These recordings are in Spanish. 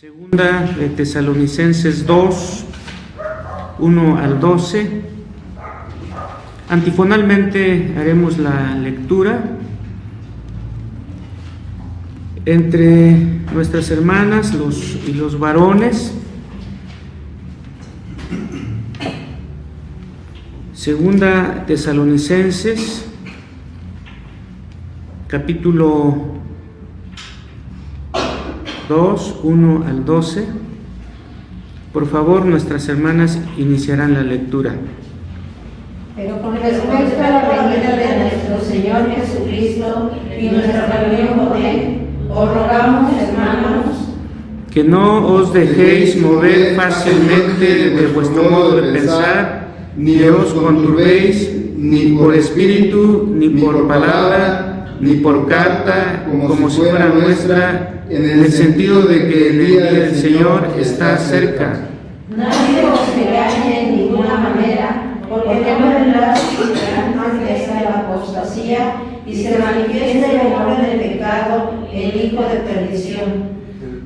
Segunda de Tesalonicenses 2, 1 al 12. Antifonalmente haremos la lectura entre nuestras hermanas y los varones. Segunda Tesalonicenses, capítulo 2, 1 al 12. Por favor, nuestras hermanas iniciarán la lectura. Pero con respecto a la venida de nuestro Señor Jesucristo y nuestra reunión con Él, os rogamos, hermanos, que no os dejéis mover fácilmente de vuestro modo de pensar, ni os conturbéis, ni por espíritu, ni por palabra, ni por carta, como si fuera nuestra, en el sentido de que el día del Señor está cerca. nadie os engañe en ninguna manera, porque no vendrá antes que sea la apostasía y se manifieste el hombre del pecado, el hijo de perdición,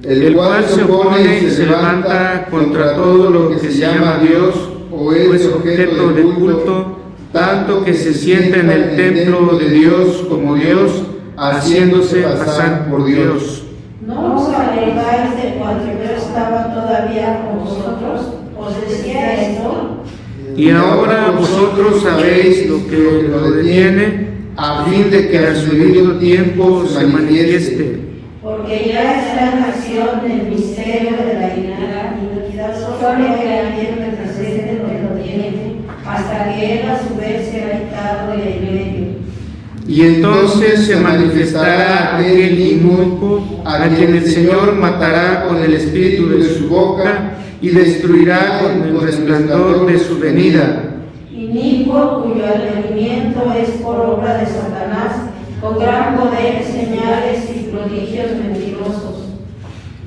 El cual se opone y se levanta contra todo lo que se llama Dios o es objeto de culto, tanto que se sienta en el templo de Dios como Dios, haciéndose pasar por Dios. ¿No os acordáis de cuando yo estaba todavía con vosotros? ¿Os decía esto? Y ahora vosotros sabéis lo que lo detiene, a fin de que a su debido tiempo se manifieste. Porque ya está en acción el misterio de la iniquidad, solo que alguien retrocede lo que lo tiene, hasta que él a su vez sea quitado de en medio. Y entonces se manifestará aquel inicuo a quien el Señor matará con el espíritu de su boca y destruirá con el resplandor de su venida. Inicuo cuyo advenimiento es por obra de Satanás, con gran poder, señales y prodigios mentirosos.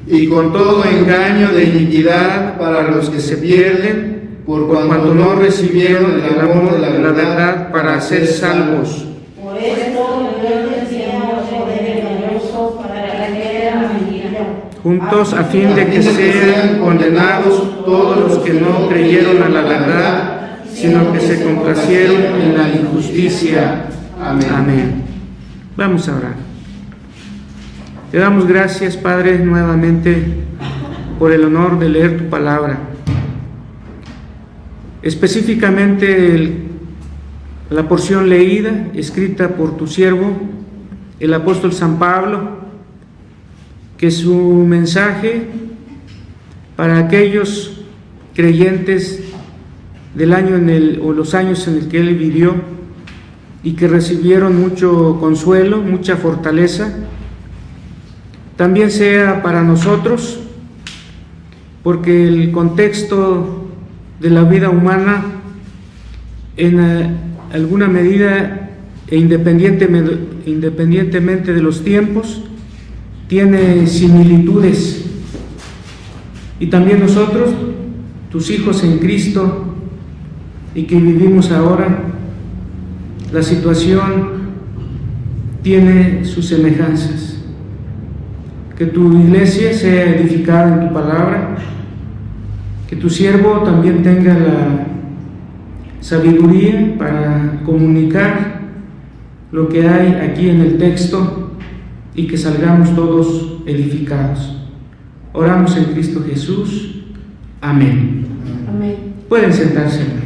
Y con todo engaño de iniquidad para los que se pierden, por cuanto no recibieron el amor de la verdad para ser salvos. Por esto yo decía poder engañoso para que era mentira. Juntos a fin de que sean condenados todos los que no creyeron a la verdad, sino que se complacieron en la injusticia. Amén. Amén. Vamos a orar. Te damos gracias, Padre, nuevamente por el honor de leer tu palabra. Específicamente la porción leída, escrita por tu siervo, el apóstol San Pablo, que su mensaje para aquellos creyentes del año o los años en el que él vivió y que recibieron mucho consuelo, mucha fortaleza, también sea para nosotros, porque el contexto de la vida humana en alguna medida e independientemente de los tiempos tiene similitudes, y también nosotros, tus hijos en Cristo y que vivimos ahora, la situación tiene sus semejanzas. Que tu iglesia sea edificada en tu palabra, que tu siervo también tenga la sabiduría para comunicar lo que hay aquí en el texto y que salgamos todos edificados. Oramos en Cristo Jesús. Amén. Amén. Pueden sentarse, hermanos.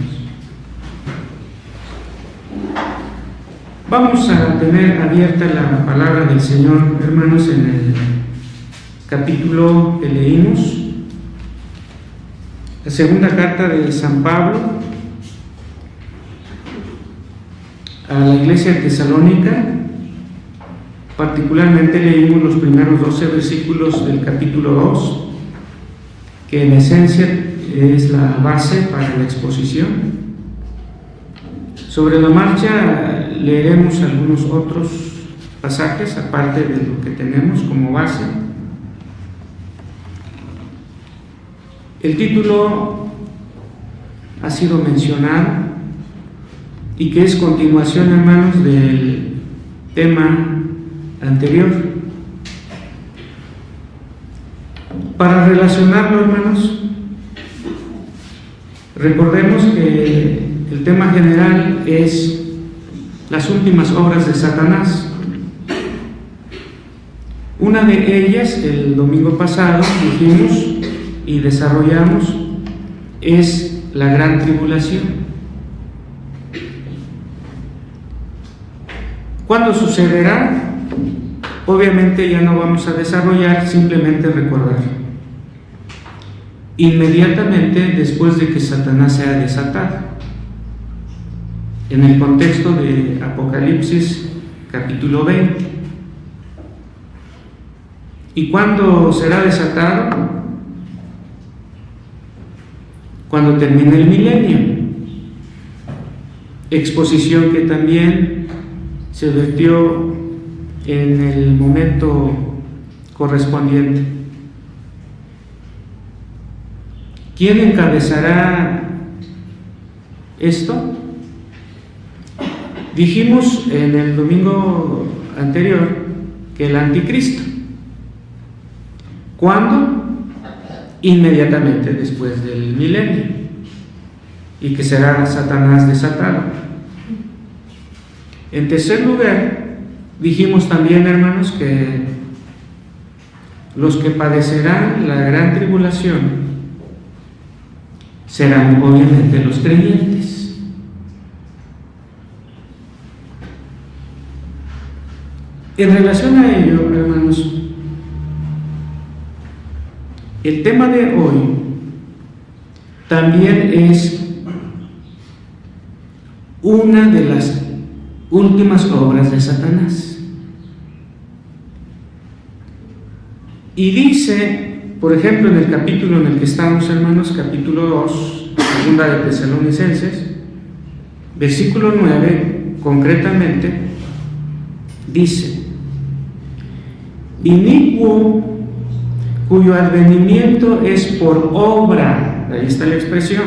Vamos a tener abierta la palabra del Señor, hermanos, en el capítulo que leímos, la segunda carta de San Pablo a la iglesia de Tesalónica. Particularmente leímos los primeros 12 versículos del capítulo 2, que en esencia es la base para la exposición. Sobre la marcha leeremos algunos otros pasajes, aparte de lo que tenemos como base. El título ha sido mencionado y que es continuación, hermanos, del tema anterior. Para relacionarlo, hermanos, recordemos que el tema general es las últimas obras de Satanás. Una de ellas, el domingo pasado, dijimos y desarrollamos, es la gran tribulación. ¿Cuándo sucederá? Obviamente ya no vamos a desarrollar, simplemente recordar. Inmediatamente después de que Satanás sea desatado. En el contexto de Apocalipsis capítulo 20. ¿Y cuándo será desatado? Cuando termine el milenio. Exposición que también se vertió en el momento correspondiente. ¿Quién encabezará esto? Dijimos en el domingo anterior que el anticristo. ¿Cuándo? Inmediatamente después del milenio, y que será Satanás desatado. En tercer lugar, dijimos también, hermanos, que los que padecerán la gran tribulación serán obviamente los creyentes. En relación a ello, hermanos, el tema de hoy también es una de las últimas obras de Satanás. Y dice, por ejemplo, en el capítulo en el que estamos, hermanos, capítulo 2, segunda de Tesalonicenses, versículo 9, concretamente, dice: inicuo cuyo advenimiento es por obra. Ahí está la expresión.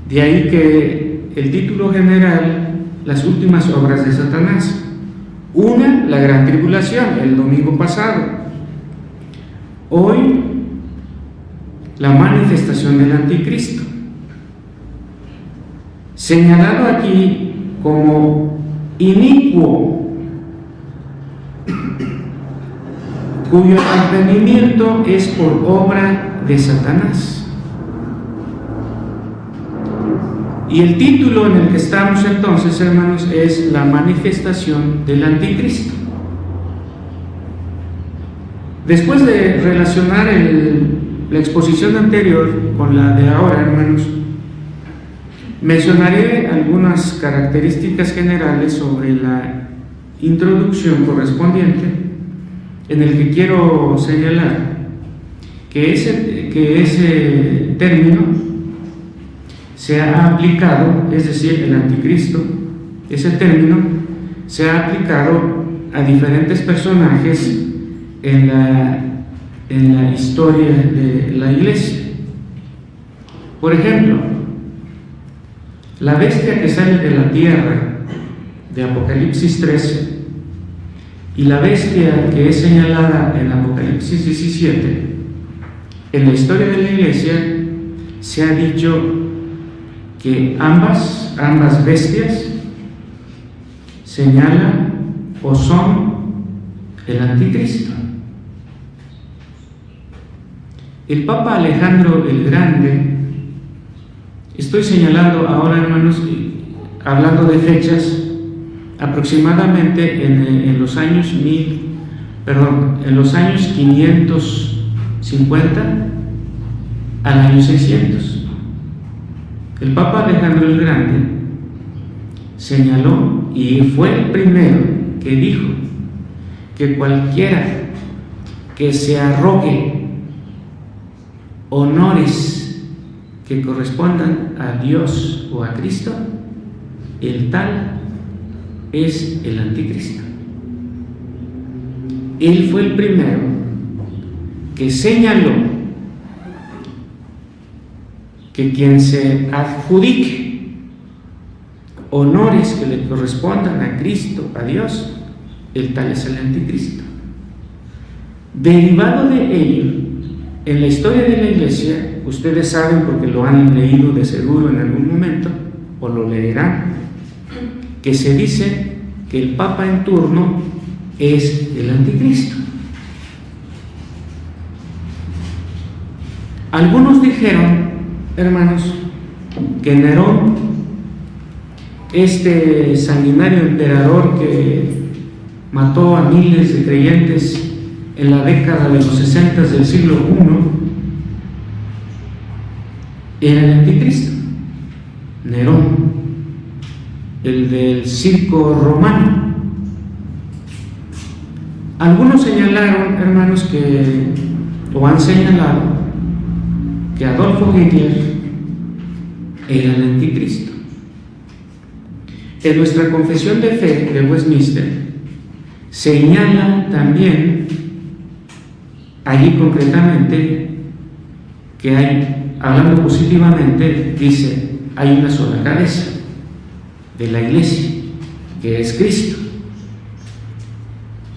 De ahí que el título general, las últimas obras de Satanás. Una, la gran tribulación, el domingo pasado. Hoy, la manifestación del anticristo. Señalado aquí como inicuo, cuyo advenimiento es por obra de Satanás. Y el título en el que estamos entonces, hermanos, es la manifestación del anticristo. Después de relacionar la exposición anterior con la de ahora, hermanos, mencionaré algunas características generales sobre la introducción correspondiente, en el que quiero señalar que ese término se ha aplicado, es decir, el anticristo, ese término se ha aplicado a diferentes personajes en la historia de la Iglesia. Por ejemplo, la bestia que sale de la tierra de Apocalipsis 13 y la bestia que es señalada en Apocalipsis 17, en la historia de la Iglesia se ha dicho que ambas bestias señalan o son el anticristo. El Papa Alejandro el Grande, estoy señalando ahora, hermanos, hablando de fechas, aproximadamente en los años 550 al año 600. El Papa Alejandro el Grande señaló y fue el primero que dijo que cualquiera que se arrogue honores que correspondan a Dios o a Cristo, el tal es el anticristo. Él fue el primero que señaló que quien se adjudique honores que le correspondan a Cristo, a Dios, el tal es el anticristo. Derivado de ello, en la historia de la Iglesia, ustedes saben porque lo han leído de seguro en algún momento, o lo leerán, que se dice que el Papa en turno es el Anticristo. Algunos dijeron, hermanos, que Nerón, este sanguinario emperador que mató a miles de creyentes en la década de los 60 del siglo I, era el Anticristo, Nerón, el del circo romano. Algunos señalaron, hermanos, o han señalado que Adolfo Hitler era el Anticristo. En nuestra confesión de fe de Westminster señala también, allí concretamente, que hay, hablando positivamente, dice, hay una sola cabeza de la Iglesia, que es Cristo.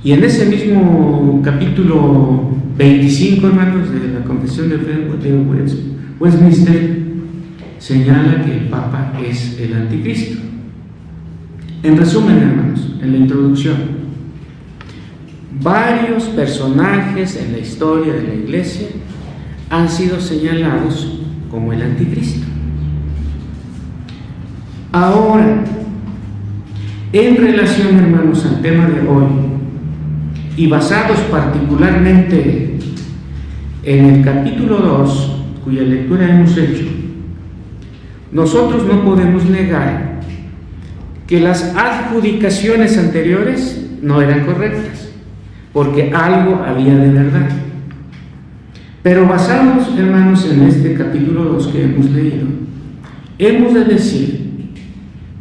Y en ese mismo capítulo 25, hermanos, de la confesión de fe de Westminster, señala que el Papa es el Anticristo. En resumen, hermanos, en la introducción, varios personajes en la historia de la Iglesia han sido señalados como el Anticristo. Ahora, en relación, hermanos, al tema de hoy, y basados particularmente en el capítulo 2, cuya lectura hemos hecho, nosotros no podemos negar que las adjudicaciones anteriores no eran correctas, porque algo había de verdad. Pero basados, hermanos, en este capítulo 2 que hemos leído, hemos de decir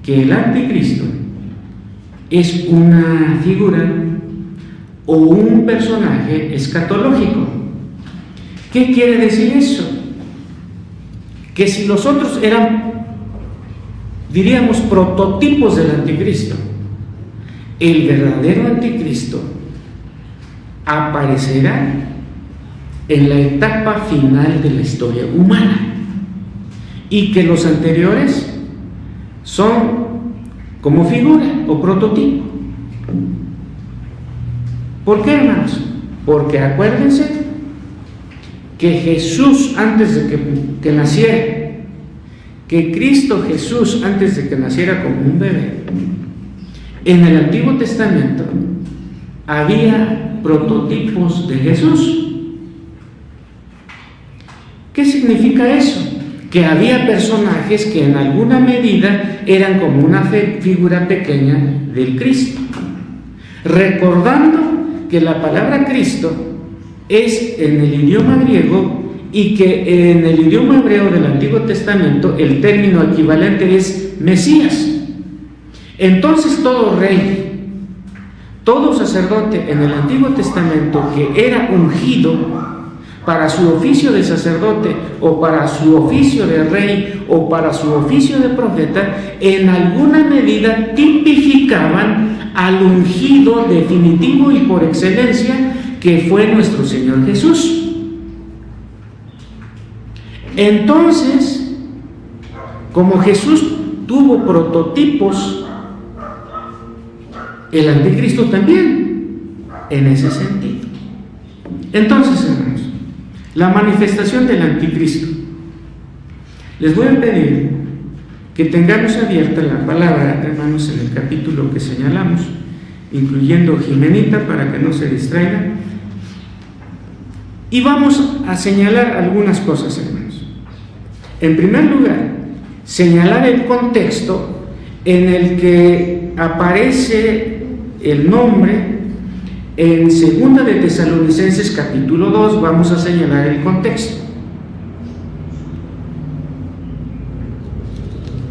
que el Anticristo es una figura o un personaje escatológico. ¿Qué quiere decir eso? Que si los otros eran, diríamos, prototipos del Anticristo, el verdadero Anticristo aparecerá en la etapa final de la historia humana, y que los anteriores son como figura o prototipo. ¿Por qué, hermanos? Porque acuérdense que Jesús, antes de que naciera, que Cristo Jesús, antes de que naciera como un bebé, en el Antiguo Testamento había prototipos de Jesús. ¿Qué significa eso? Que había personajes que en alguna medida eran como una figura pequeña del Cristo. Recordando que la palabra Cristo es en el idioma griego y que en el idioma hebreo del Antiguo Testamento el término equivalente es Mesías. Entonces todo rey, todo sacerdote en el Antiguo Testamento que era ungido para su oficio de sacerdote o para su oficio de rey o para su oficio de profeta, en alguna medida tipificaban al ungido definitivo y por excelencia que fue nuestro Señor Jesús. Entonces, como Jesús tuvo prototipos, el Anticristo también, en ese sentido. Entonces, hermanos, la manifestación del Anticristo. Les voy a pedir que tengamos abierta la palabra, hermanos, en el capítulo que señalamos, incluyendo Jimenita para que no se distraigan. Y vamos a señalar algunas cosas, hermanos. En primer lugar, señalar el contexto en el que aparece el nombre. En 2 de Tesalonicenses capítulo 2 vamos a señalar el contexto.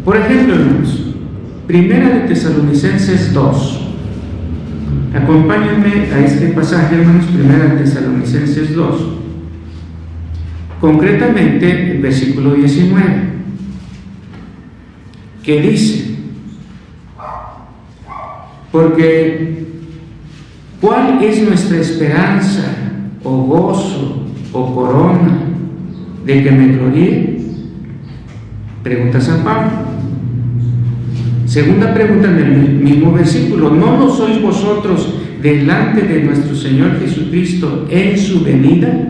Por ejemplo, hermanos, 1 de Tesalonicenses 2. Acompáñenme a este pasaje, hermanos, 1 de Tesalonicenses 2. Concretamente, el versículo 19, que dice: porque ¿cuál es nuestra esperanza o gozo o corona de que me gloríe? Pregunta San Pablo. Segunda pregunta en el mismo versículo: ¿no lo sois vosotros delante de nuestro Señor Jesucristo en su venida?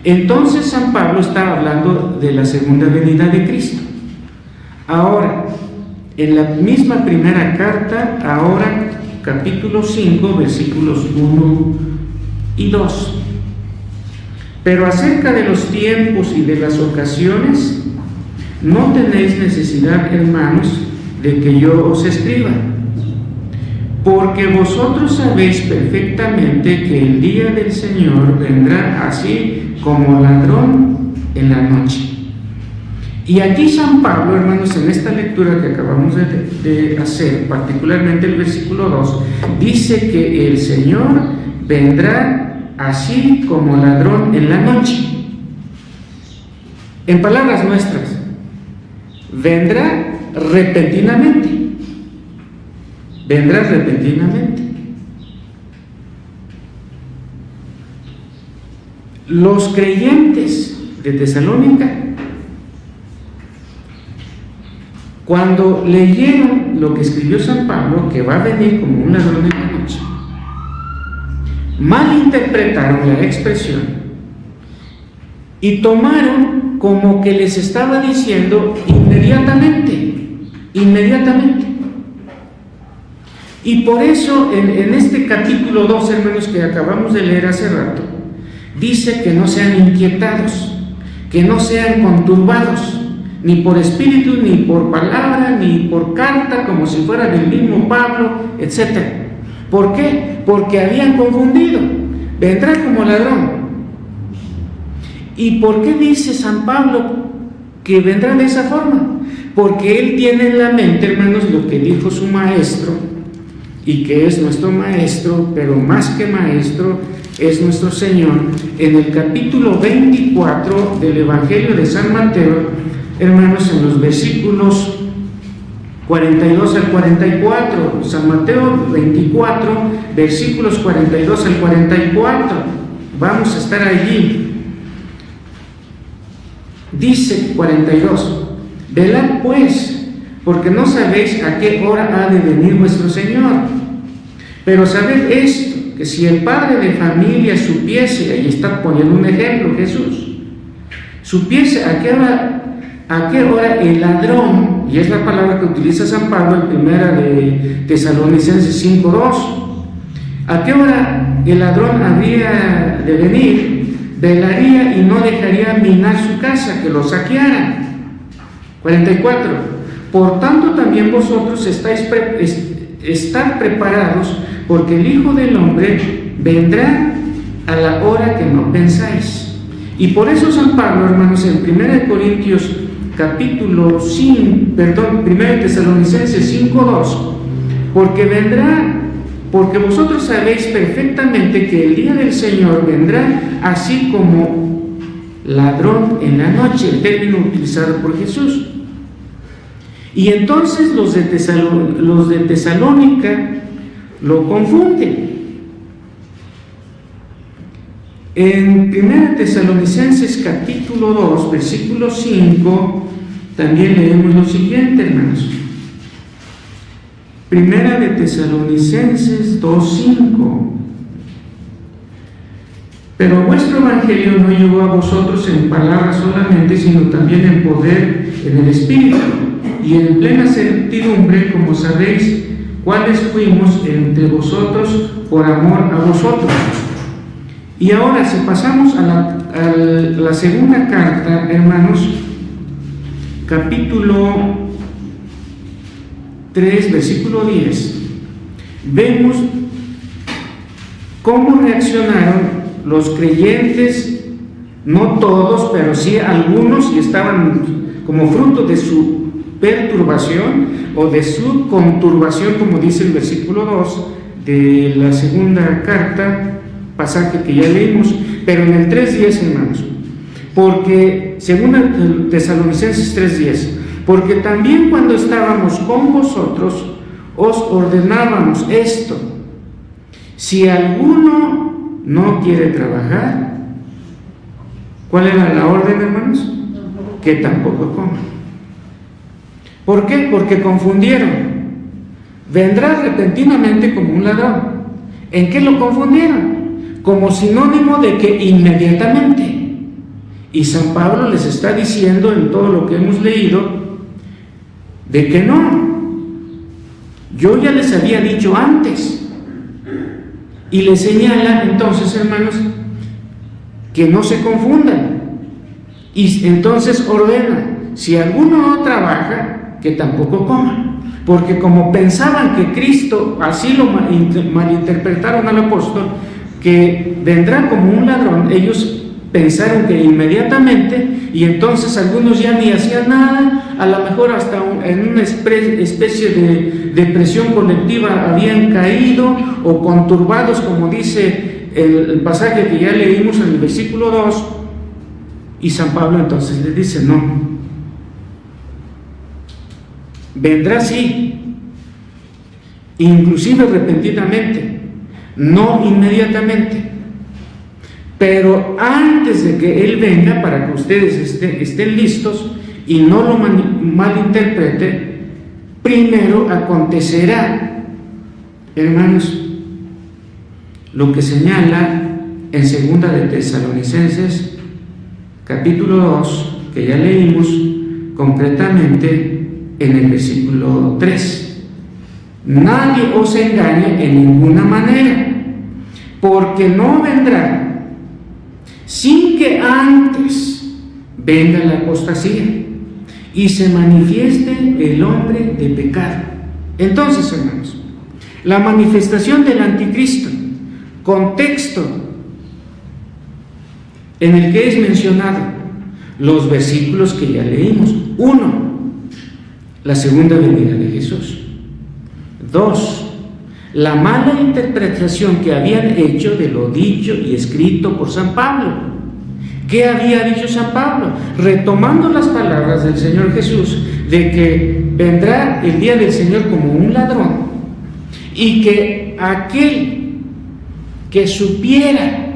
Entonces San Pablo está hablando de la segunda venida de Cristo. Ahora, en la misma primera carta, ahora capítulo 5, versículos 1 y 2. Pero acerca de los tiempos y de las ocasiones, no tenéis necesidad, hermanos, de que yo os escriba, porque vosotros sabéis perfectamente que el día del Señor vendrá así como ladrón en la noche. Y aquí San Pablo, hermanos, en esta lectura que acabamos de hacer, particularmente el versículo 2, dice que el Señor vendrá así como ladrón en la noche. En palabras nuestras, vendrá repentinamente. Vendrá repentinamente. Los creyentes de Tesalónica, cuando leyeron lo que escribió San Pablo, que va a venir como un ladrón en la noche, malinterpretaron la expresión y tomaron como que les estaba diciendo inmediatamente. Y por eso en este capítulo 2, hermanos, que acabamos de leer hace rato, dice que no sean inquietados, que no sean conturbados, ni por espíritu, ni por palabra, ni por carta, como si fuera del mismo Pablo, etc. ¿Por qué? Porque habían confundido. Vendrá como ladrón. ¿Y por qué dice San Pablo que vendrá de esa forma? Porque él tiene en la mente, hermanos, lo que dijo su maestro, y que es nuestro maestro, pero más que maestro, es nuestro Señor, en el capítulo 24 del Evangelio de San Mateo, hermanos, en los versículos 42 al 44, San Mateo 24, versículos 42 al 44, vamos a estar allí. Dice 42: velad pues, porque no sabéis a qué hora ha de venir vuestro Señor. Pero sabed esto, que si el padre de familia supiese, ahí está poniendo un ejemplo Jesús, supiese a qué hora el ladrón, y es la palabra que utiliza San Pablo en primera de Tesalonicenses 5:2, a qué hora el ladrón habría de venir, velaría y no dejaría minar su casa, que lo saqueara. 44: por tanto también vosotros estad preparados, porque el Hijo del Hombre vendrá a la hora que no pensáis. Y por eso San Pablo, hermanos, en 1 Corintios capítulo 5, 1 Tesalonicenses 5:2, porque vosotros sabéis perfectamente que el día del Señor vendrá así como ladrón en la noche, el término utilizado por Jesús. Y entonces los de Tesalónica lo confunden. En 1 Tesalonicenses capítulo 2, versículo 5, también leemos lo siguiente, hermanos. 1 de Tesalonicenses 2:5: pero vuestro evangelio no llegó a vosotros en palabras solamente, sino también en poder, en el Espíritu y en plena certidumbre, como sabéis cuáles fuimos entre vosotros por amor a vosotros. Y ahora, si pasamos a la segunda carta, hermanos, capítulo 3, versículo 10, vemos cómo reaccionaron los creyentes, no todos, pero sí algunos, y estaban como fruto de su perturbación o de su conturbación, como dice el versículo 2 de la segunda carta, pasaje que ya leímos, pero en el 3:10, hermanos, porque según Tesalonicenses 3:10, porque también cuando estábamos con vosotros os ordenábamos esto: si alguno no quiere trabajar, ¿Cuál era la orden, hermanos? Que tampoco coman. ¿Por qué? Porque confundieron. Vendrá repentinamente como un ladrón. ¿En qué lo confundieron? Como sinónimo de que inmediatamente. Y San Pablo les está diciendo en todo lo que hemos leído de que no. Yo ya les había dicho antes. Y les señala entonces, hermanos, que no se confundan. Y entonces ordena, si alguno no trabaja, que tampoco coma. Porque como pensaban que Cristo, así lo malinterpretaron al apóstol, que vendrá como un ladrón, ellos pensaron que inmediatamente, y entonces algunos ya ni hacían nada, a lo mejor hasta en una especie de depresión colectiva habían caído, o conturbados, como dice el pasaje que ya leímos en el versículo 2, y San Pablo entonces les dice, no, vendrá sí, inclusive repentinamente, no inmediatamente, pero antes de que Él venga, para que ustedes estén listos y no lo malinterpreten, primero acontecerá, hermanos, lo que señala en 2 de Tesalonicenses, capítulo 2, que ya leímos concretamente en el versículo 3. Nadie os engañe en ninguna manera, porque no vendrá sin que antes venga la apostasía y se manifieste el hombre de pecado. Entonces, hermanos, la manifestación del anticristo, contexto en el que es mencionado los versículos que ya leímos. 1, la segunda venida de Jesús. 2, la mala interpretación que habían hecho de lo dicho y escrito por San Pablo. ¿Qué había dicho San Pablo? Retomando las palabras del Señor Jesús, de que vendrá el día del Señor como un ladrón, y que aquel que supiera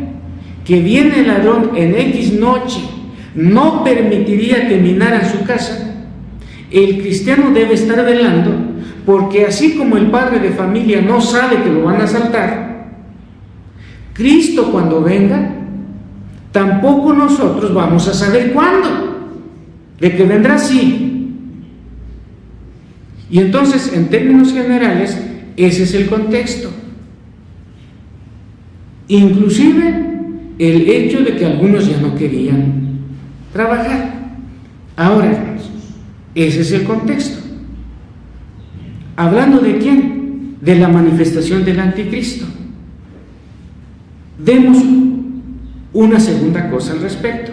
que viene el ladrón en X noche no permitiría que minaran su casa. El cristiano debe estar velando, porque así como el padre de familia no sabe que lo van a asaltar, Cristo cuando venga, tampoco nosotros vamos a saber cuándo, de que vendrá así. Y entonces, en términos generales, ese es el contexto. Inclusive el hecho de que algunos ya no querían trabajar. Ahora, hermanos, ese es el contexto. ¿Hablando de quién? De la manifestación del anticristo. Demos una segunda cosa al respecto.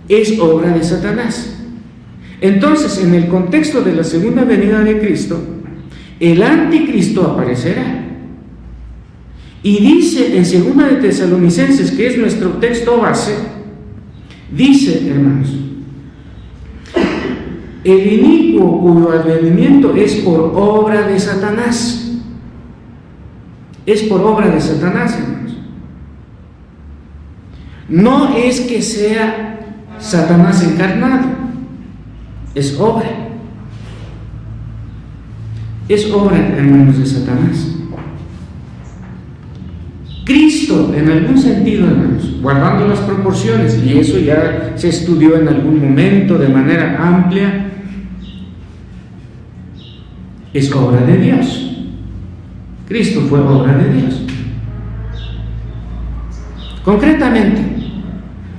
Es obra de Satanás. Entonces, en el contexto de la segunda venida de Cristo, el anticristo aparecerá. Y dice en 2 de Tesalonicenses, que es nuestro texto base, dice, hermanos, el inicuo cuyo advenimiento es por obra de Satanás. Es por obra de Satanás, hermanos. No es que sea Satanás encarnado, es obra. Es obra, hermanos, de Satanás. Cristo, en algún sentido, hermanos, guardando las proporciones, y eso ya se estudió en algún momento de manera amplia, es obra de Dios. Cristo fue obra de Dios. Concretamente,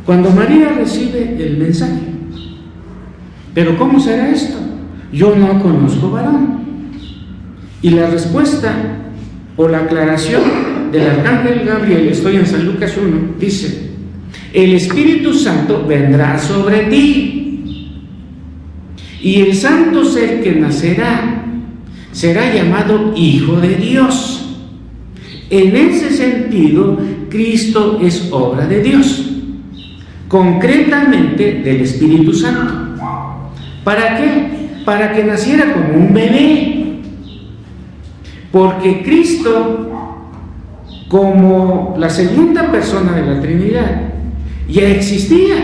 cuando María recibe el mensaje, ¿pero cómo será esto? Yo no conozco varón. Y la respuesta o la aclaración del arcángel Gabriel, estoy en San Lucas 1, dice: el Espíritu Santo vendrá sobre ti, y el santo ser que nacerá será llamado Hijo de Dios. En ese sentido, Cristo es obra de Dios, concretamente del Espíritu Santo. ¿Para qué? Para que naciera como un bebé, porque Cristo, como la segunda persona de la Trinidad, ya existía.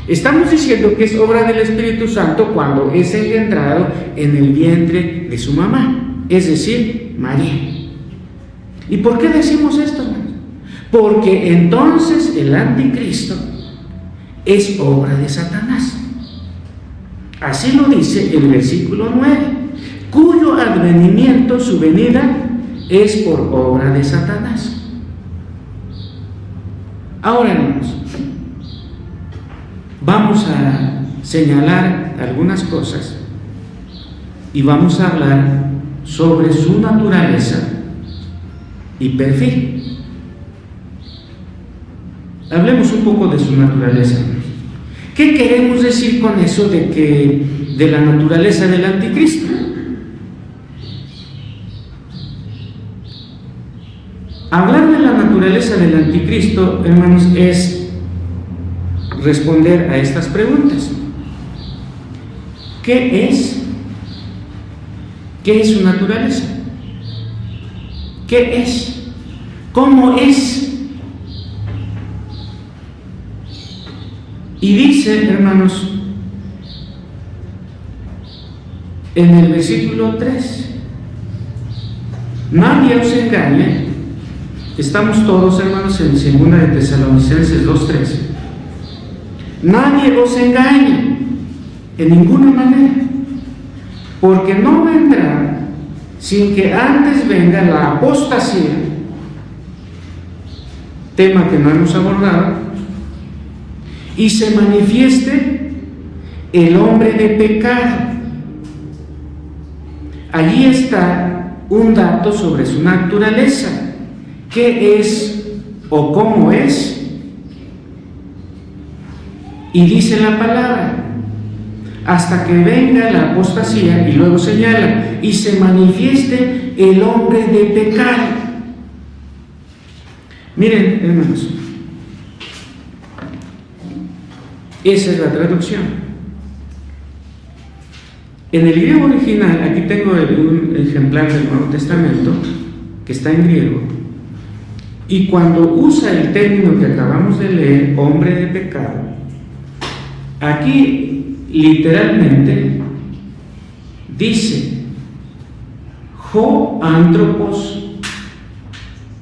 Estamos diciendo que es obra del Espíritu Santo cuando es engendrado en el vientre de su mamá, es decir, María. ¿Y por qué decimos esto, hermanos? Porque entonces el anticristo es obra de Satanás. Así lo dice el versículo 9, cuyo advenimiento, su venida, es por obra de Satanás. Ahora, hermanos, vamos a señalar algunas cosas y vamos a hablar sobre su naturaleza y perfil. Hablemos un poco de su naturaleza. ¿Qué queremos decir con eso de la naturaleza del anticristo? Hablar de la naturaleza del anticristo, hermanos, es responder a estas preguntas. ¿Qué es? ¿Qué es su naturaleza? ¿Qué es? ¿Cómo es? Y dice, hermanos, en el versículo 3, nadie os engañe. Estamos todos, hermanos, en 2 de Tesalonicenses 2:13. Nadie os engañe en ninguna manera, porque no vendrá sin que antes venga la apostasía, tema que no hemos abordado, y se manifieste el hombre de pecado. Allí está un dato sobre su naturaleza. ¿Qué es o cómo es? Y dice la palabra, hasta que venga la apostasía, y luego señala, y se manifieste el hombre de pecado. Miren, hermanos, esa es la traducción. En el griego original, aquí tengo un ejemplar del Nuevo Testamento que está en griego, y cuando usa el término que acabamos de leer, hombre de pecado, aquí literalmente dice ho anthropos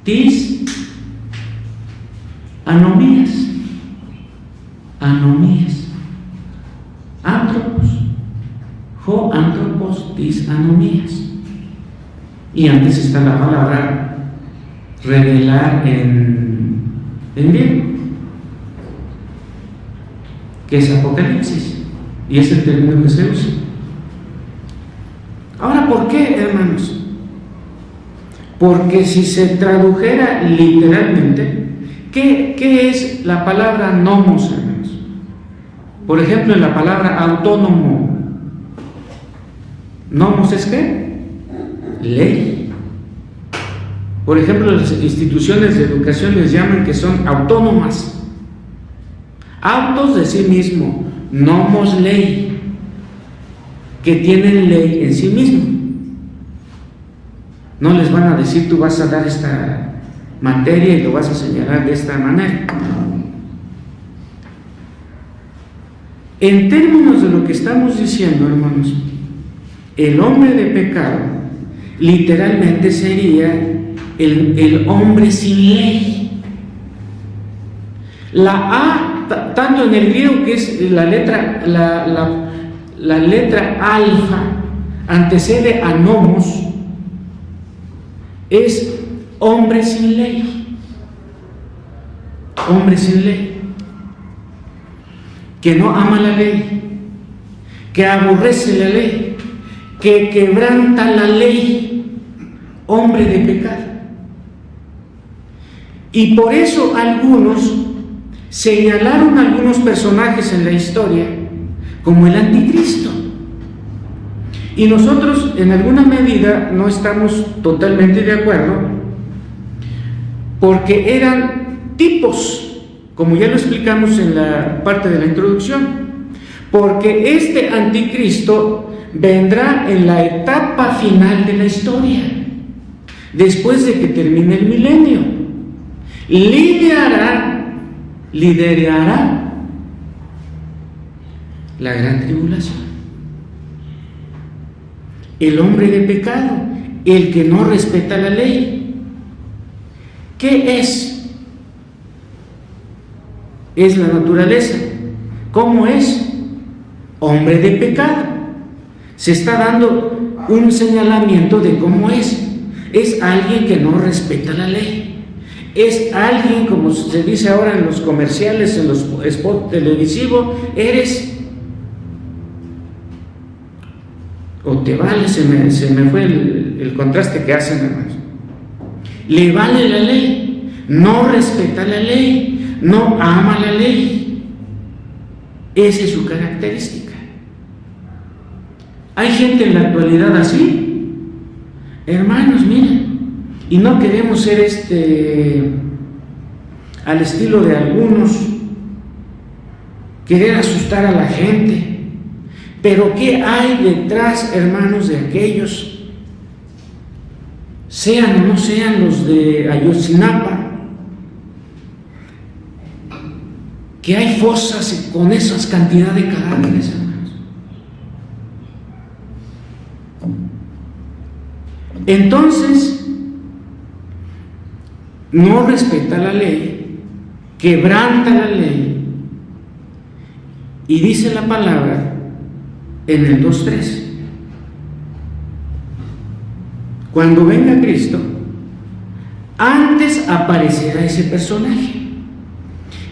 tis anomías. Anomías. Anthropos. Ho anthropos tis anomías. Y antes está la palabra revelar en griego, que es Apocalipsis, y es el término que se usa. Ahora, ¿por qué, hermanos? Porque si se tradujera literalmente, ¿qué es la palabra nomos, hermanos? Por ejemplo, en la palabra autónomo, nomos es ¿qué? Ley. Por ejemplo, las instituciones de educación les llaman que son autónomas. Autos de sí mismo, nomos ley, que tienen ley en sí mismo. No les van a decir tú vas a dar esta materia y lo vas a señalar de esta manera. En términos de lo que estamos diciendo, hermanos, el hombre de pecado literalmente sería el hombre sin ley. La A, tanto en el griego, que es la letra alfa, antecede a nomos, es hombre sin ley. Hombre sin ley, que no ama la ley, que aborrece la ley, que quebranta la ley, hombre de pecado. Y por eso algunos señalaron a algunos personajes en la historia como el anticristo. Y nosotros en alguna medida no estamos totalmente de acuerdo, porque eran tipos, como ya lo explicamos en la parte de la introducción, porque este anticristo vendrá en la etapa final de la historia, después de que termine el milenio. Lidiará liderará la gran tribulación. El hombre de pecado, el que no respeta la ley. ¿Qué es? Es la naturaleza. ¿Cómo es? Hombre de pecado. Se está dando un señalamiento de cómo es. Es alguien que no respeta la ley. Es alguien, como se dice ahora en los comerciales, en los spots televisivos, eres o te vale, se me fue el contraste que hacen, hermanos. Le vale la ley, no respeta la ley, no ama la ley. Esa es su característica. Hay gente en la actualidad así, hermanos, miren, y no queremos ser al estilo de algunos, querer asustar a la gente. Pero ¿qué hay detrás, hermanos, de aquellos, sean o no sean los de Ayotzinapa, que hay fosas con esas cantidad de cadáveres, hermanos? Entonces, no respeta la ley, quebranta la ley, y dice la palabra en el 2:3, cuando venga Cristo, antes aparecerá ese personaje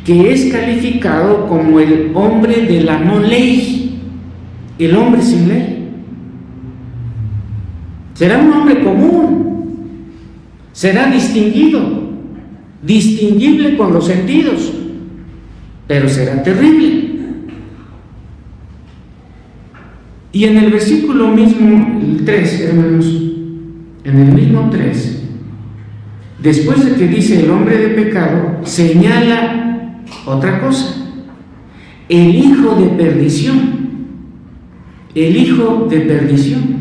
que es calificado como el hombre de la no ley, el hombre sin ley. Será un hombre común, será distinguible con los sentidos, pero será terrible. Y en el versículo mismo, el 3, hermanos, en el mismo 3, después de que dice el hombre de pecado, señala otra cosa: el hijo de perdición. El hijo de perdición.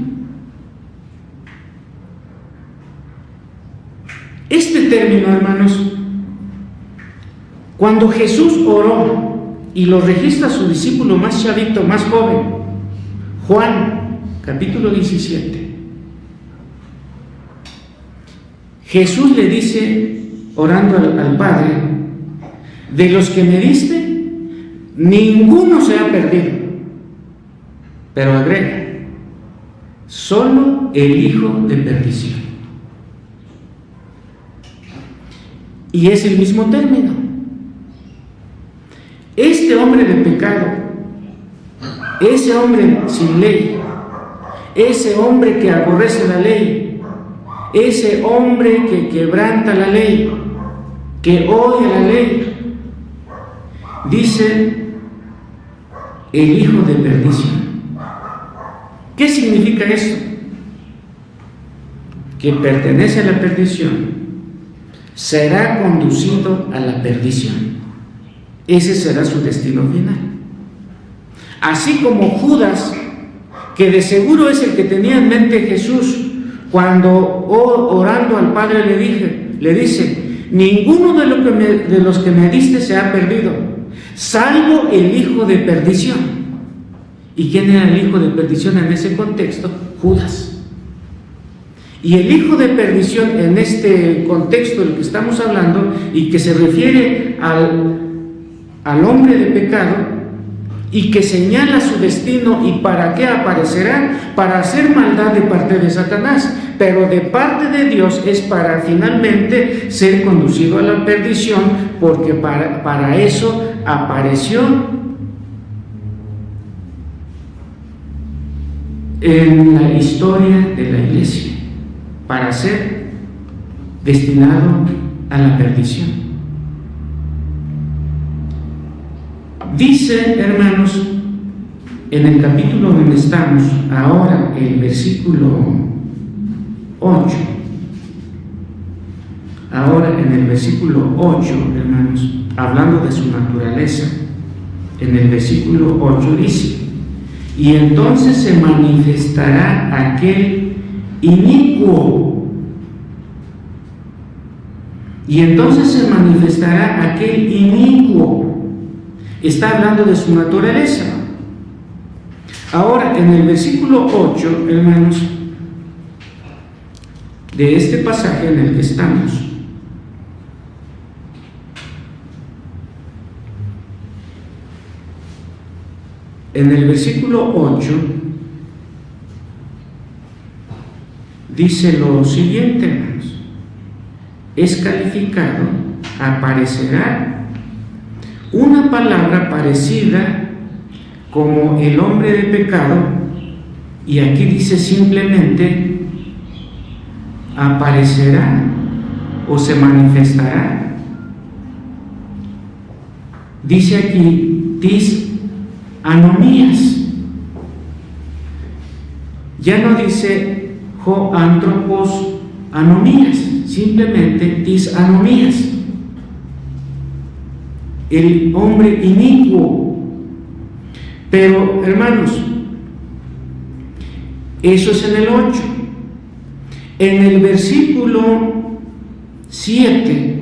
Este término, hermanos, cuando Jesús oró y lo registra a su discípulo más chavito, más joven, Juan, capítulo 17, Jesús le dice, orando al Padre: de los que me diste, ninguno se ha perdido. Pero agrega: solo el hijo de perdición. Y es el mismo término. Este hombre de pecado, ese hombre sin ley, ese hombre que aborrece la ley, ese hombre que quebranta la ley, que odia la ley, dice el hijo de perdición. ¿Qué significa esto? Que pertenece a la perdición, será conducido a la perdición. Ese será su destino final. Así como Judas, que de seguro es el que tenía en mente Jesús cuando orando al Padre le dice: ninguno de los que me diste se ha perdido, salvo el hijo de perdición. ¿Y quién era el hijo de perdición en ese contexto? Judas. Y el hijo de perdición en este contexto del que estamos hablando, y que se refiere al hombre de pecado, y que señala su destino y para qué aparecerá: para hacer maldad de parte de Satanás, pero de parte de Dios es para finalmente ser conducido a la perdición, porque para eso apareció en la historia de la iglesia, para ser destinado a la perdición. Dice, hermanos, en el capítulo donde estamos ahora, el versículo 8, ahora en el versículo 8, hermanos, hablando de su naturaleza, en el versículo 8 dice: y entonces se manifestará aquel inicuo y entonces se manifestará aquel inicuo. Está hablando de su naturaleza. Ahora, en el versículo 8, hermanos, de este pasaje en el que estamos, en el versículo 8 dice lo siguiente, hermanos: es calificado, aparecerá una palabra parecida como el hombre de pecado, y aquí dice simplemente aparecerá o se manifestará. Dice aquí anomías. Ya no dice ho antropos anomías, simplemente anomías, el hombre inicuo. Pero hermanos, eso es en el 8. En el versículo 7,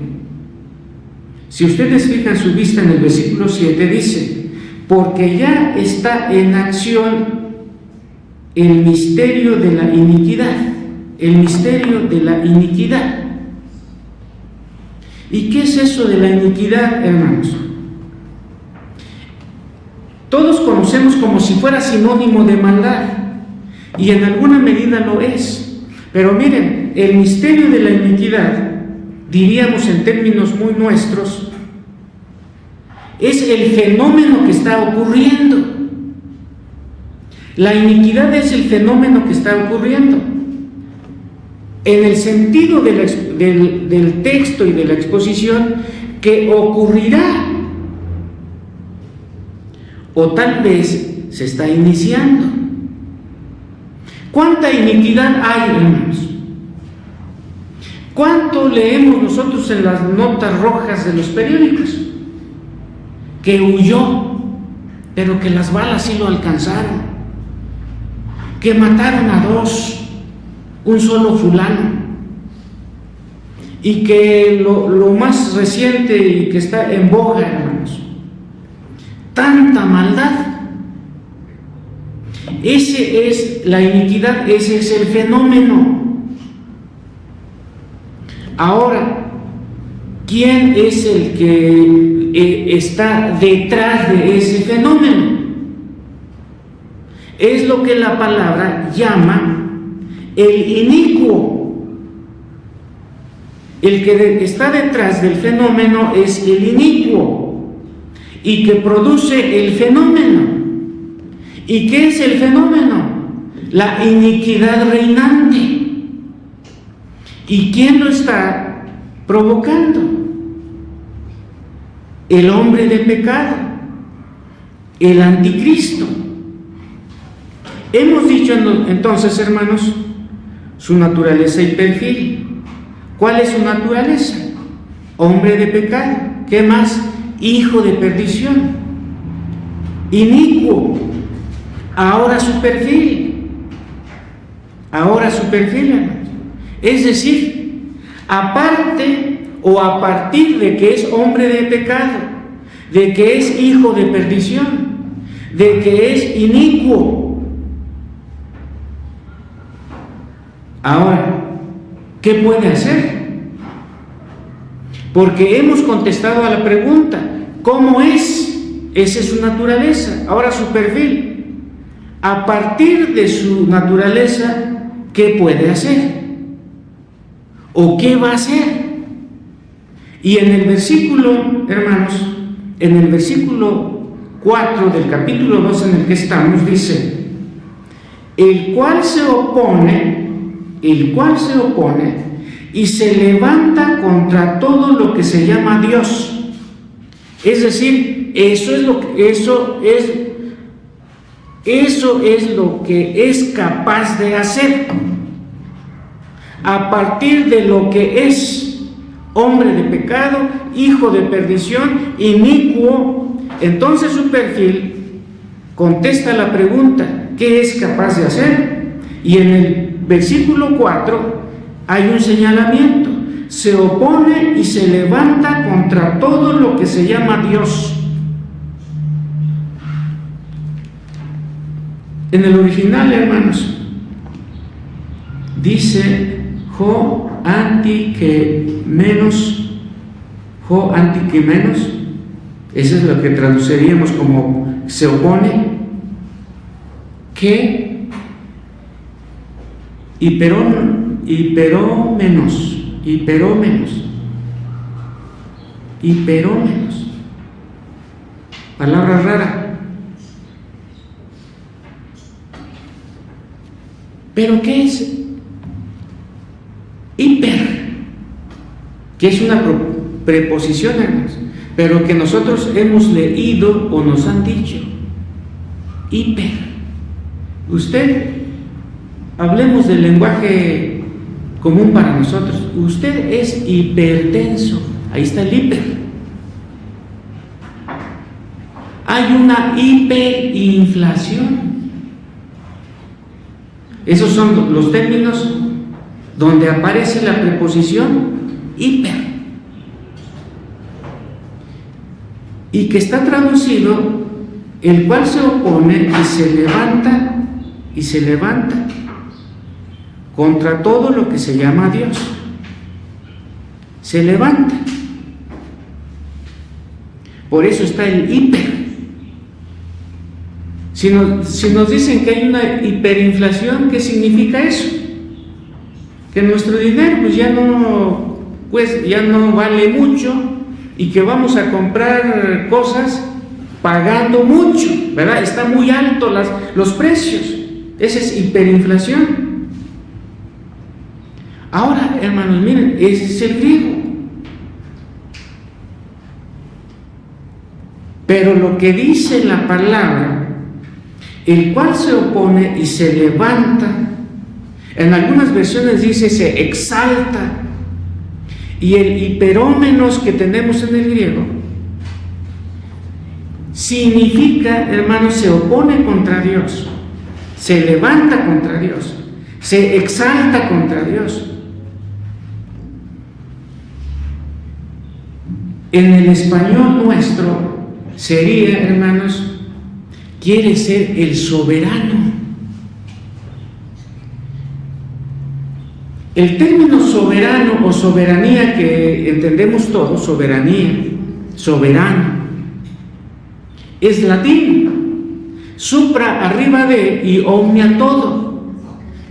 si ustedes fijan su vista en el versículo 7, dice: porque ya está en acción el misterio de la iniquidad. El misterio de la iniquidad. ¿Y qué es eso de la iniquidad, hermanos? Todos conocemos como si fuera sinónimo de maldad, y en alguna medida lo es. Pero miren, el misterio de la iniquidad, diríamos en términos muy nuestros, es el fenómeno que está ocurriendo. La iniquidad es el fenómeno que está ocurriendo. En el sentido del texto y de la exposición, que ocurrirá, o tal vez se está iniciando. ¿Cuánta iniquidad hay, hermanos? ¿Cuánto leemos nosotros en las notas rojas de los periódicos? Que huyó, pero que las balas sí lo alcanzaron, que mataron a 2, un solo fulano, y que lo más reciente y que está en boga, hermanos, tanta maldad. Ese es la iniquidad, ese es el fenómeno. Ahora, ¿quién es el que está detrás de ese fenómeno? Es lo que la palabra llama el inicuo. El que está detrás del fenómeno es el inicuo, y que produce el fenómeno. ¿Y qué es el fenómeno? La iniquidad reinante. ¿Y quién lo está provocando? El hombre de pecado, el anticristo. Hemos dicho entonces, hermanos, su naturaleza y perfil. ¿Cuál es su naturaleza? Hombre de pecado. ¿Qué más? Hijo de perdición, inicuo. Ahora su perfil, hermanos. Es decir, aparte o a partir de que es hombre de pecado, de que es hijo de perdición, de que es inicuo. Ahora, ¿qué puede hacer? Porque hemos contestado a la pregunta, ¿cómo es? Esa es su naturaleza. Ahora su perfil. A partir de su naturaleza, ¿qué puede hacer? ¿O qué va a hacer? Y en el versículo, hermanos, en el versículo 4 del capítulo 2 en el que estamos, dice: el cual se opone y se levanta contra todo lo que se llama Dios. Es decir, eso es lo que es capaz de hacer. A partir de lo que es hombre de pecado, hijo de perdición, inicuo, entonces su perfil contesta la pregunta: ¿qué es capaz de hacer? Y en el versículo 4 hay un señalamiento: se opone y se levanta contra todo lo que se llama Dios. En el original, hermanos, dice ho antikemenos, eso es lo que traduciríamos como se opone, que hiperómenos, palabra rara. ¿Pero qué es hiper? Que es una preposición, hermanos, pero que nosotros hemos leído o nos han dicho. Hiper. Usted, hablemos del lenguaje común para nosotros. Usted es hipertenso. Ahí está el hiper. Hay una hiperinflación. Esos son los términos donde aparece la preposición hiper, y que está traducido el cual se opone y se levanta contra todo lo que se llama Dios. Se levanta. Por eso está el hiper. Si nos dicen que hay una hiperinflación, ¿qué significa eso? Que nuestro dinero pues ya no vale mucho y que vamos a comprar cosas pagando mucho, ¿verdad? Está muy alto los precios. Esa es hiperinflación. Ahora, hermanos, miren, ese es el griego. Pero lo que dice la palabra, el cual se opone y se levanta, en algunas versiones dice se exalta, y el hiperómenos que tenemos en el griego significa, hermanos, se opone contra Dios, se levanta contra Dios, se exalta contra Dios. En el español nuestro sería, hermanos, quiere ser el soberano. El término soberano o soberanía que entendemos todos, soberanía, soberano, es latín. Supra, arriba de, y omnia, todo.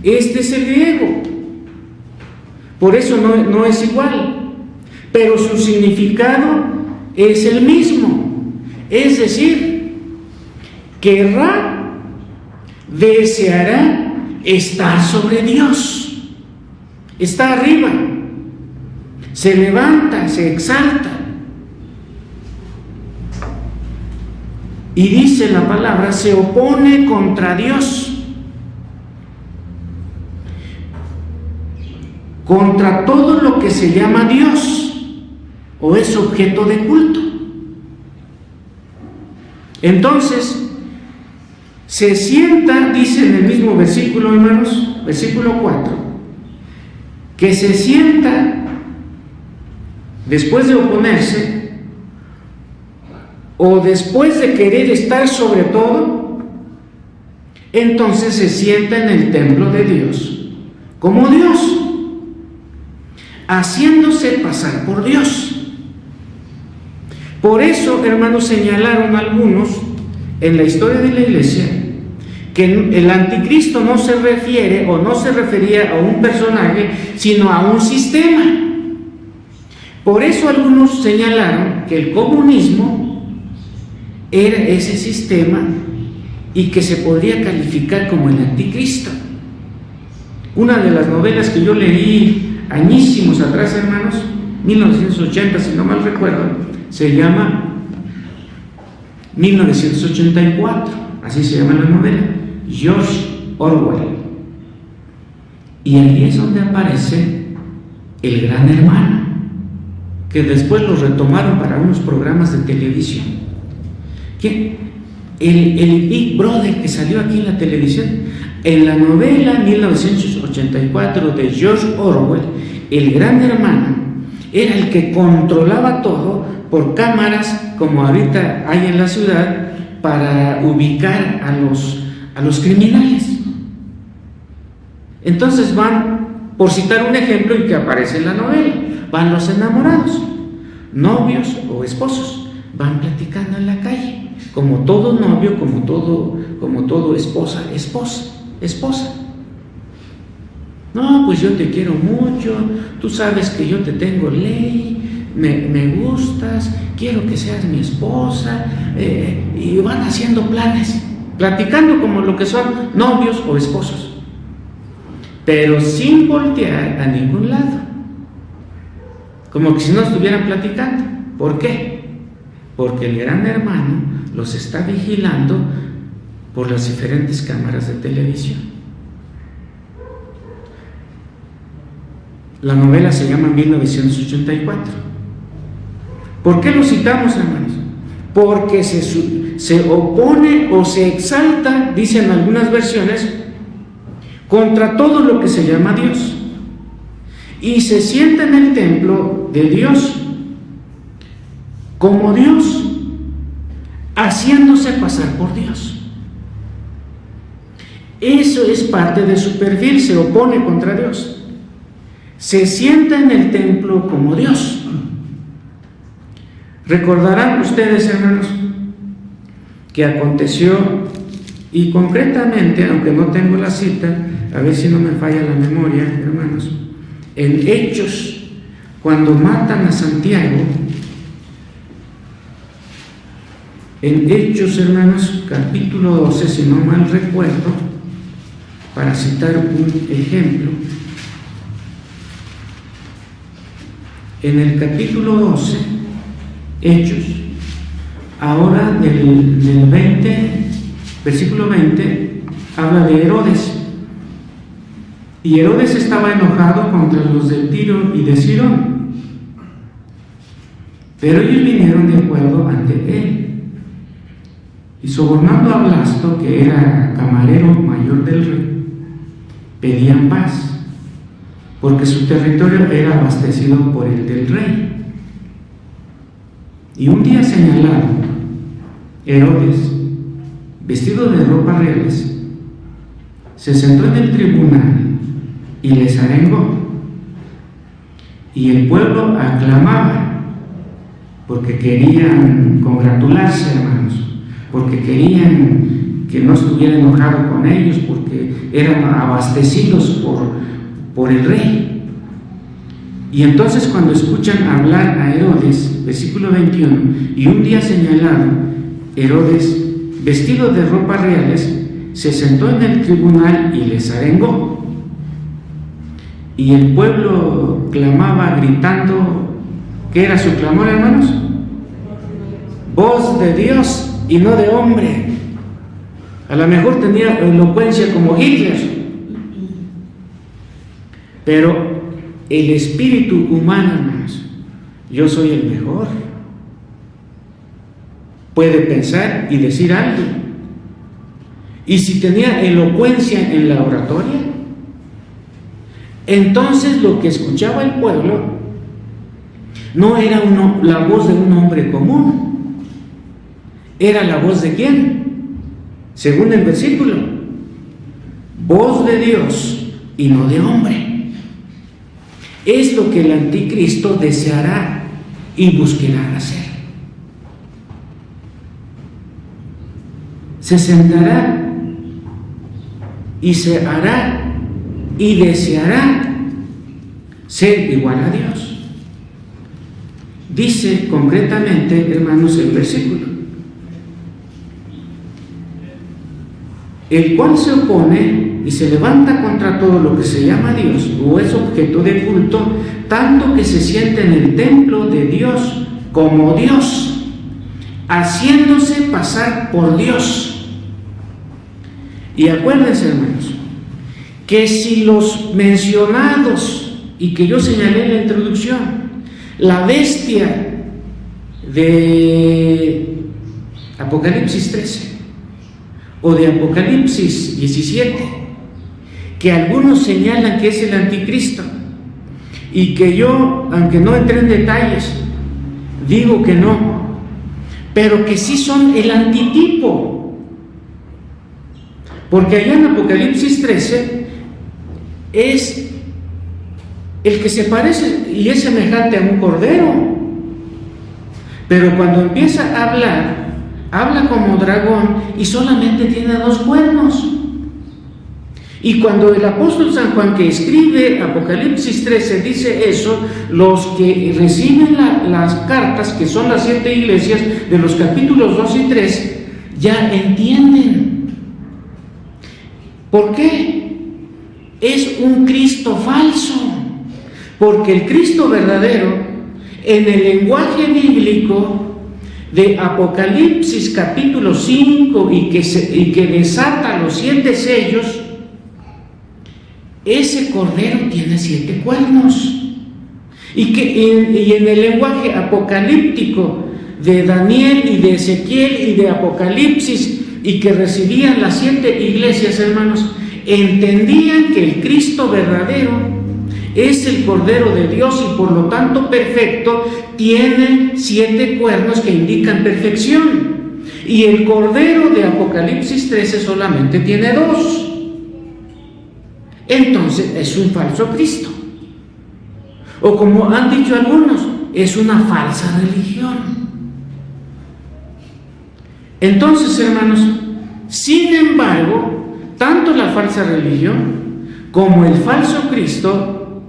Este es el griego. Por eso no es igual, pero su significado es el mismo. Es decir, querrá, deseará estar sobre Dios. Está arriba, se levanta, se exalta. Y dice la palabra, se opone contra Dios, contra todo lo que se llama Dios o es objeto de culto. Entonces, se sienta, dice en el mismo versículo, hermanos, versículo 4, que se sienta después de oponerse o después de querer estar sobre todo, entonces se sienta en el templo de Dios como Dios, haciéndose pasar por Dios. Por eso, hermanos, señalaron algunos en la historia de la iglesia que el anticristo no se refiere o no se refería a un personaje, sino a un sistema. Por eso algunos señalaron que el comunismo era ese sistema y que se podría calificar como el anticristo. Una de las novelas que yo leí añísimos atrás, hermanos, 1980, si no mal recuerdo, se llama 1984, así se llama la novela, George Orwell. Y ahí es donde aparece el Gran Hermano, que después lo retomaron para unos programas de televisión. Que el Big Brother que salió aquí en la televisión, en la novela 1984 de George Orwell, el Gran Hermano era el que controlaba todo por cámaras, como ahorita hay en la ciudad, para ubicar a los criminales. Entonces van, por citar un ejemplo y que aparece en la novela, van los enamorados, novios o esposos, van platicando en la calle, como todo novio, como todo esposa. No, pues yo te quiero mucho, tú sabes que yo te tengo ley, me gustas, quiero que seas mi esposa, y van haciendo planes, platicando como lo que son novios o esposos, pero sin voltear a ningún lado, como que si no estuvieran platicando. ¿Por qué? Porque el gran hermano los está vigilando por las diferentes cámaras de televisión. La novela se llama 1984. ¿Por qué lo citamos, hermanos? Porque se opone o se exalta, dicen algunas versiones, contra todo lo que se llama Dios, y se sienta en el templo de Dios como Dios, haciéndose pasar por Dios. Eso es parte de su perfil, se opone contra Dios. Se sienta en el templo como Dios. Recordarán ustedes, hermanos, que aconteció, y concretamente, aunque no tengo la cita, a ver si no me falla la memoria, hermanos, en Hechos, cuando matan a Santiago, en Hechos, hermanos, capítulo 12, si no mal recuerdo, para citar un ejemplo, en el capítulo 12, Hechos, ahora del 20, versículo 20, habla de Herodes. Y Herodes estaba enojado contra los de Tiro y de Sidón, pero ellos vinieron de acuerdo ante él, y sobornando a Blasto, que era camarero mayor del rey, pedían paz, porque su territorio era abastecido por el del rey. Y un día señalado, Herodes, vestido de ropas reales, se sentó en el tribunal y les arengó. Y el pueblo aclamaba, porque querían congratularse, hermanos, porque querían que no estuviera enojado con ellos, porque eran abastecidos por el rey. Y entonces, cuando escuchan hablar a Herodes, versículo 21, y un día señalado, Herodes, vestido de ropas reales, se sentó en el tribunal y les arengó. Y el pueblo clamaba gritando. ¿Qué era su clamor, hermanos? Voz de Dios y no de hombre. A lo mejor tenía elocuencia como Hitler, pero el espíritu humano, hermanos, yo soy el mejor, puede pensar y decir algo. Y si tenía elocuencia en la oratoria, entonces lo que escuchaba el pueblo no era la voz de un hombre común, era la voz de ¿quién? Según el versículo, voz de Dios y no de hombre. Es lo que el anticristo deseará y buscará hacer. Se sentará y se hará y deseará ser igual a Dios. Dice concretamente, hermanos, el versículo, el cual se opone y se levanta contra todo lo que se llama Dios o es objeto de culto, tanto que se sienta en el templo de Dios como Dios, haciéndose pasar por Dios. Y acuérdense, hermanos, que si los mencionados y que yo señalé en la introducción, la bestia de Apocalipsis 13 o de Apocalipsis 17, que algunos señalan que es el anticristo, y que yo, aunque no entré en detalles, digo que no, pero que sí son el antitipo. Porque allá en Apocalipsis 13 es el que se parece y es semejante a un cordero, pero cuando empieza a hablar, habla como dragón y solamente tiene 2 cuernos. Y cuando el apóstol San Juan, que escribe Apocalipsis 13, dice eso, los que reciben las cartas, que son las 7 iglesias de los capítulos 2 y 3, ya entienden. ¿Por qué? Es un Cristo falso, porque el Cristo verdadero, en el lenguaje bíblico de Apocalipsis capítulo 5 y que desata los 7 sellos, ese cordero tiene 7 cuernos. Y en el lenguaje apocalíptico de Daniel y de Ezequiel y de Apocalipsis, y que recibían las 7 iglesias, hermanos, entendían que el Cristo verdadero es el Cordero de Dios y por lo tanto perfecto, tiene 7 cuernos que indican perfección. Y el Cordero de Apocalipsis 13 solamente tiene 2. Entonces es un falso Cristo, o como han dicho algunos, es una falsa religión. Entonces, hermanos, sin embargo, tanto la falsa religión como el falso Cristo,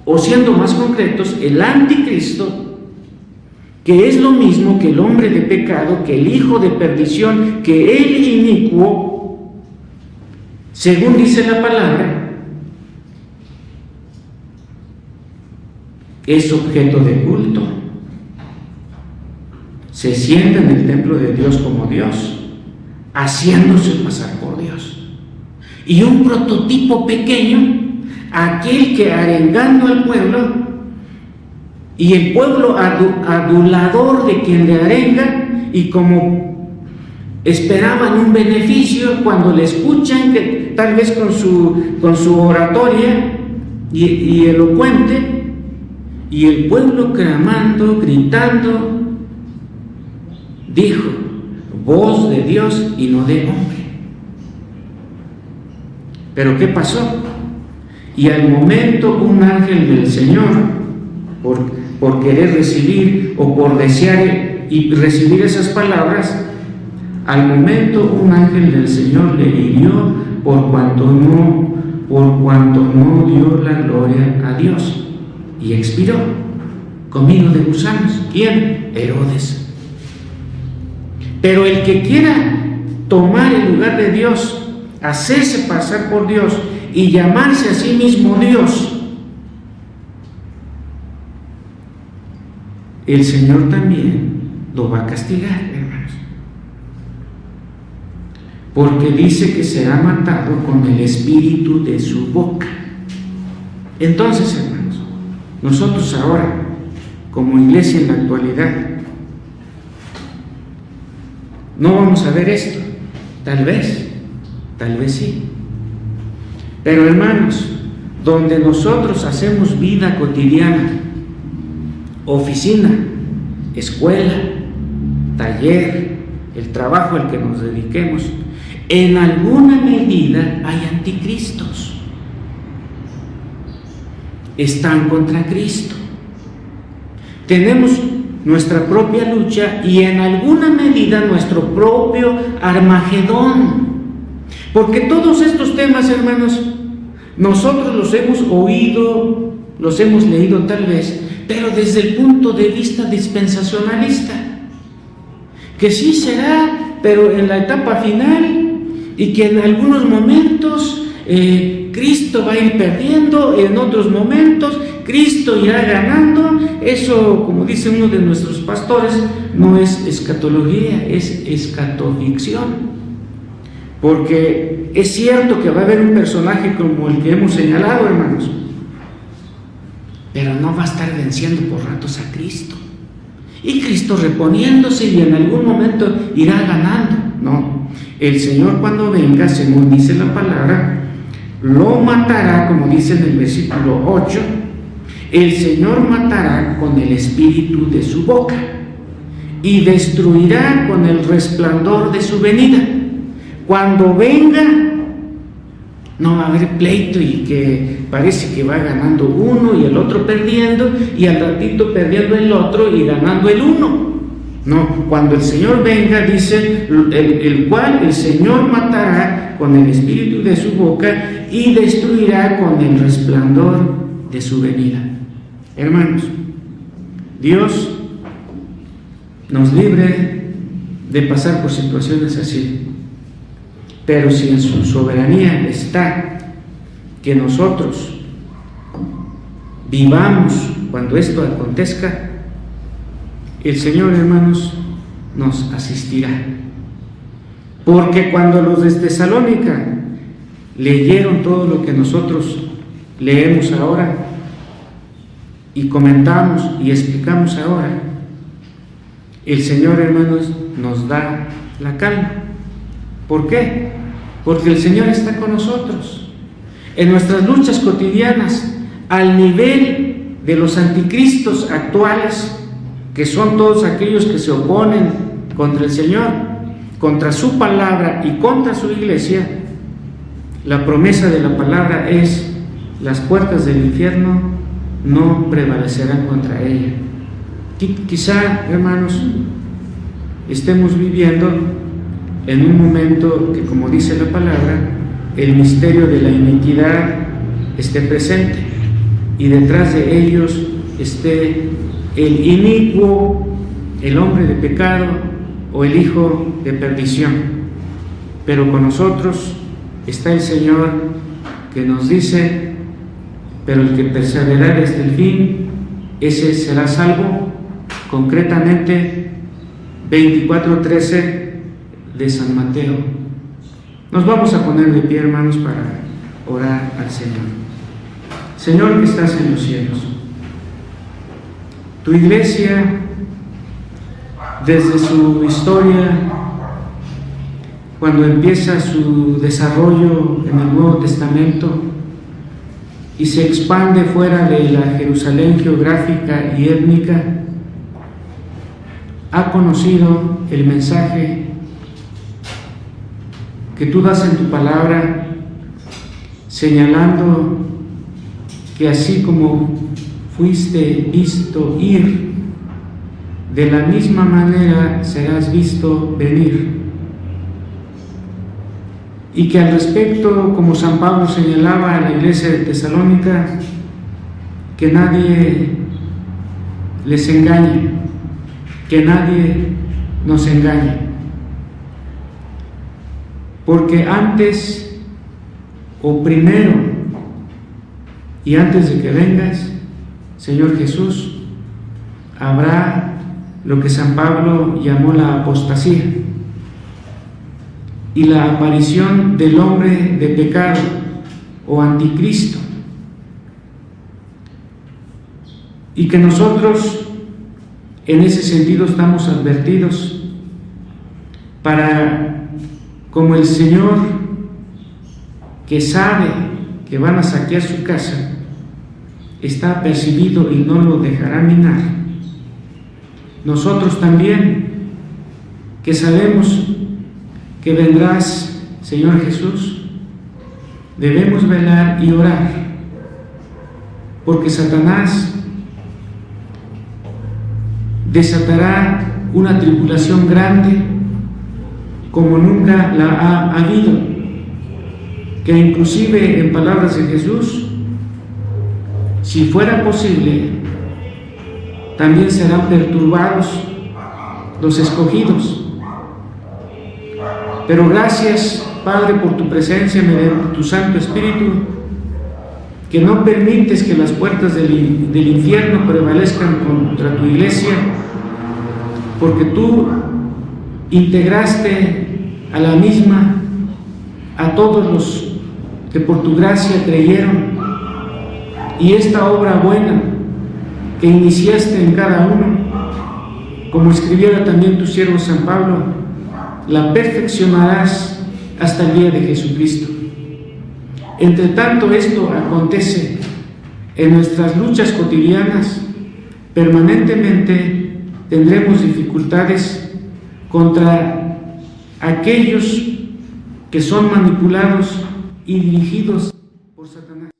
o siendo más concretos, el anticristo, que es lo mismo que el hombre de pecado, que el hijo de perdición, que el inicuo, según dice la palabra, es objeto de culto. Se sienta en el templo de Dios como Dios, haciéndose pasar por Dios. Y un prototipo pequeño, aquel que arengando al pueblo, y el pueblo adulador de quien le arenga, y como esperaban un beneficio cuando le escuchan, que tal vez con su oratoria y elocuente, y el pueblo clamando, gritando, dijo, voz de Dios y no de hombre. Pero ¿qué pasó? Y al momento un ángel del Señor, por querer recibir o por desear y recibir esas palabras, al momento un ángel del Señor le hirió por cuanto no dio la gloria a Dios, y expiró, comido de gusanos. ¿Quién? Herodes. Pero el que quiera tomar el lugar de Dios, hacerse pasar por Dios y llamarse a sí mismo Dios, el Señor también lo va a castigar, hermanos, porque dice que será matado con el espíritu de su boca. Entonces, hermanos, nosotros ahora, como iglesia en la actualidad, no vamos a ver esto, tal vez sí, pero hermanos, donde nosotros hacemos vida cotidiana, oficina, escuela, taller, el trabajo al que nos dediquemos, en alguna medida hay anticristos, están contra Cristo. Tenemos nuestra propia lucha y en alguna medida nuestro propio Armagedón, porque todos estos temas, hermanos, nosotros los hemos oído, los hemos leído tal vez, pero desde el punto de vista dispensacionalista, que sí será, pero en la etapa final, y que en algunos momentos Cristo va a ir perdiendo, en otros momentos Cristo irá ganando. Eso, como dice uno de nuestros pastores, no es escatología, es escatoficción. Porque es cierto que va a haber un personaje como el que hemos señalado, hermanos, pero no va a estar venciendo por ratos a Cristo. Y Cristo reponiéndose y en algún momento irá ganando. No, el Señor cuando venga, según dice la palabra, lo matará, como dice en el versículo 8, el Señor matará con el espíritu de su boca y destruirá con el resplandor de su venida. Cuando venga, no va a haber pleito y que parece que va ganando uno y el otro perdiendo, y al ratito perdiendo el otro y ganando el uno. No, cuando el Señor venga, dice, el cual el Señor matará con el espíritu de su boca y destruirá con el resplandor de su venida. Hermanos, Dios nos libre de pasar por situaciones así, pero si en su soberanía está que nosotros vivamos cuando esto acontezca, el Señor, hermanos, nos asistirá. Porque cuando los de Tesalónica leyeron todo lo que nosotros leemos ahora y comentamos y explicamos ahora, el Señor, hermanos, nos da la calma. ¿Por qué? Porque el Señor está con nosotros en nuestras luchas cotidianas, al nivel de los anticristos actuales, que son todos aquellos que se oponen contra el Señor, contra su palabra y contra su iglesia. La promesa de la palabra es: las puertas del infierno no prevalecerán contra ella. Quizá, hermanos, estemos viviendo en un momento que, como dice la palabra, el misterio de la iniquidad esté presente y detrás de ellos esté el inicuo, el hombre de pecado o el hijo de perdición. Pero con nosotros está el Señor, que nos dice: pero el que perseverare hasta el fin, ese será salvo. Concretamente 24:13 de San Mateo. Nos vamos a poner de pie, hermanos, para orar al Señor. Señor que estás en los cielos, tu iglesia, desde su historia, cuando empieza su desarrollo en el Nuevo Testamento y se expande fuera de la Jerusalén geográfica y étnica, ha conocido el mensaje que tú das en tu palabra, señalando que así como fuiste visto ir, de la misma manera serás visto venir. Y que al respecto, como San Pablo señalaba a la iglesia de Tesalónica, que nadie les engañe, que nadie nos engañe. Porque antes o primero y antes de que vengas, Señor Jesús, habrá lo que San Pablo llamó la apostasía y la aparición del hombre de pecado o anticristo, y que nosotros en ese sentido estamos advertidos para, como el Señor que sabe que van a saquear su casa, está apercibido y no lo dejará minar, nosotros también, que sabemos que vendrás, Señor Jesús, debemos velar y orar, porque Satanás desatará una tribulación grande como nunca la ha habido, que inclusive, en palabras de Jesús, si fuera posible, también serán perturbados los escogidos. Pero gracias, Padre, por tu presencia mediante tu Santo Espíritu, que no permites que las puertas del infierno prevalezcan contra tu iglesia, porque tú integraste a la misma a todos los que por tu gracia creyeron, y esta obra buena que iniciaste en cada uno, como escribiera también tu siervo San Pablo, la perfeccionarás hasta el día de Jesucristo. Entre tanto esto acontece en nuestras luchas cotidianas, permanentemente tendremos dificultades contra aquellos que son manipulados y dirigidos por Satanás.